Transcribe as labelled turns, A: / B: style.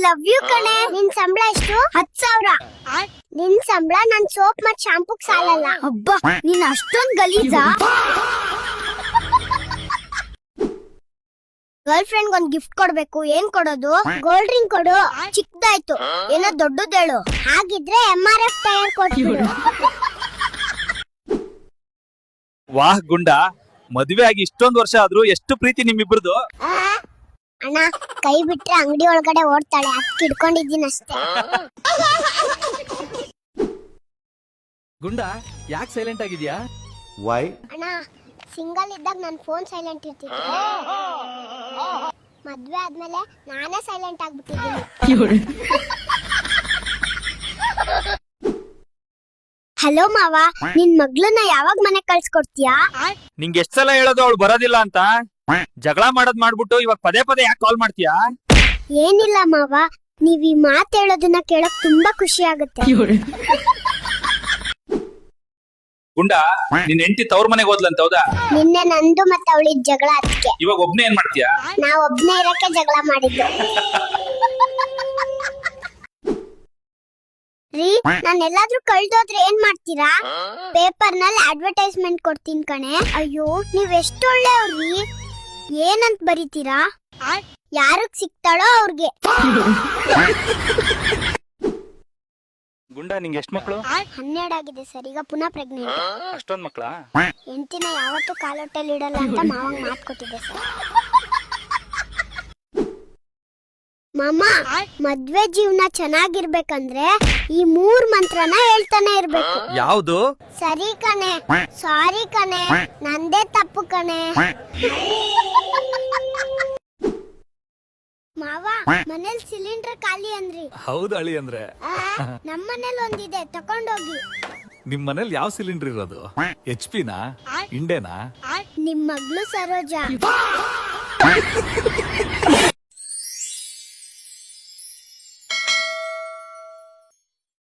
A: Love you ಕಣೆ. ನಿನ್ ಸಂಬಳ ಎಷ್ಟು? 10,000. ನಿನ್ ಸಂಬಳ ನನ್ ಸೋಪ್ ಮತ್ ಶಾಂಪೂಗ್ ಸಾಲಲ್ಲ. ಅಬ್ಬಾ ನೀನ್ ಅಷ್ಟೊಂದ್ ಗಲೀಜಾ? ಗರ್ಲ್ ಫ್ರೆಂಡ್ ಒಂದ್ ಗಿಫ್ಟ್ ಕೊಡ್ಬೇಕು. ಏನ್ ಕೊಡೋದು? ಗೋಲ್ಡ್ ರಿಂಗ್ ಕೊಡು. ಚಿಕ್ಕದಾಯ್ತು, ಏನೋ ದೊಡ್ಡದ್ ಹೇಳು. ಹಾಗಿದ್ರೆ MRF ಟೈರ್ ಕೊಟ್ಬಿಡು.
B: ವಾಹ್ ಗುಂಡ, ಮದುವೆ ಆಗಿ ಇಷ್ಟೊಂದ್ ವರ್ಷ ಆದ್ರೂ ಎಷ್ಟು ಪ್ರೀತಿ ನಿಮ್ಮಿಬ್ರದು.
A: ಅಣ್ಣ ಕೈ ಬಿಟ್ರೆ ಅಂಗಡಿ ಒಳಗಡೆ ಓಡ್ತಾಳೆ, ಅದಕ್ಕೆ ಹಿಡ್ಕೊಂಡಿದ್ದೀನಿ ಅಷ್ಟೇ.
C: ಗುಂಡ ಯಾಕೆ ಸೈಲೆಂಟ್ ಆಗಿದ್ಯಾ?
D: ವೈ?
A: ಅಣ್ಣ ಸಿಂಗಲ್ ಇದ್ದಾಗ ನನ್ ಫೋನ್ ಸೈಲೆಂಟ್ ಇರ್ತಿತ್ತು. ಮದ್ವೆ ಆದ್ಮೇಲೆ ನಾನೇ ಸೈಲೆಂಟ್ ಆಗ್ಬಿಟ್ಟಿದ್ದೀನಿ. ಹಲೋ ಮಾವ, ನಿನ್ ಮಗ್ಳನ್ನ ಯಾವಾಗ ಮನೆ ಕಳ್ಸ್ಕೊಡ್ತೀಯಾ?
B: ನಿಂಗೆ ಎಷ್ಟ್ ಸಲ ಹೇಳೋದು ಅವಳು ಬರೋದಿಲ್ಲ ಅಂತ. ಜಗಳ ಮಾಡೋದ್ ಮಾಡ್ಬಿಟ್ಟು ಇವಾಗ ಪದೇ ಪದೇ ಯಾಕೆ ಕಾಲ್ ಮಾಡ್ತೀಯಾ?
A: ಏನಿಲ್ಲ ಮಾವ, ನೀವ್ ಈ ಮಾತ್ ಹೇಳೋದನ್ನ ಕೇಳಕ್ ತುಂಬಾ ಖುಷಿ ಆಗುತ್ತೆ.
B: ಗುಂಡ, ನಿನ್ ಹೆಂಡತಿ ತವ್ರ ಮನೆಗೆ ಹೋದ್ಲಂತ, ಹೌದಾ?
A: ನಿನ್ನೆ ನಂದು ಮತ್ತೆ ಅವಳಿಗೆ ಜಗಳ, ಅದಕ್ಕೆ.
B: ಇವಾಗ ಒಬ್ನೇ ಏನ್ ಮಾಡ್ತೀಯಾ?
A: ನಾವ್ ಒಬ್ನೇ ಇರಕ್ಕೆ ಜಗಳ ಮಾಡಿದ್ದು. ರೀ, ನಾನ್ ಎಲ್ಲಾದ್ರೂ ಕಳ್ದೋದ್ರೆ ಏನ್ ಮಾಡ್ತೀರಾ? ಪೇಪರ್ ನಲ್ಲಿ ಅಡ್ವರ್ಟೈಸ್ಮೆಂಟ್ ಕೊಡ್ತೀನಿ ಕಣೆ. ಅಯ್ಯೋ, ನೀವ್ ಎಷ್ಟು ಒಳ್ಳೆಯವ್ರಿ. ಏನಂತ ಬರೀತೀರಾ? ಯಾರಿಗ್ ಸಿಗ್ತಾಳೋ ಅವ್ರಿಗೆ.
B: ಗುಂಡ, ನಿಂಗೆ ಎಷ್ಟ್ ಮಕ್ಳು?
A: 12 ಆಗಿದೆ ಸರ್, ಈಗ ಪುನಃ ಪ್ರೆಗ್ನೆಂಟ್.
B: ಅಷ್ಟೊಂದ್ ಮಕ್ಳ?
A: ಹೆಂಡತಿನ ಯಾವತ್ತೂ ಕಾಲೊಟ್ಟಲ್ಲಿ ಇಡಲ್ಲ ಅಂತ ಮಾವಂಗ್ ಮಾತ್ ಕೊಟ್ಟಿದ್ದೆ ಸರ್. ಮಾಮ, ಮದ್ವೆ ಜೀವನ ಚೆನ್ನಾಗಿರ್ಬೇಕಂದ್ರೆ ಈ 3 ಮಂತ್ರನ ಹೇಳ್ತಾನೆ ಇರ್ಬೇಕು.
B: ಯಾವ್ದು?
A: ಸರಿ ಕಣೆ, ಸಾರಿ ಕಣೆ, ನಂದೇ ತಪ್ಪು ಕಣೆ. ಮಾವ, ಮನೇಲಿ ಸಿಲಿಂಡರ್ ಖಾಲಿ ಅಂದ್ರಿ.
C: ಹೌದು ಅಳಿ ಅಂದ್ರೆ.
A: ನಮ್ ಮನೇಲಿ ಒಂದಿದೆ, ತಕೊಂಡೋಗಿ.
C: ನಿಮ್ ಮನೇಲಿ ಯಾವ ಸಿಲಿಂಡರ್ ಇರೋದು? HP ನಾ, ಇಂಡೇನಾ?
A: ನಿಮ್ ಮಗ್ಳು ಸರೋಜಾ.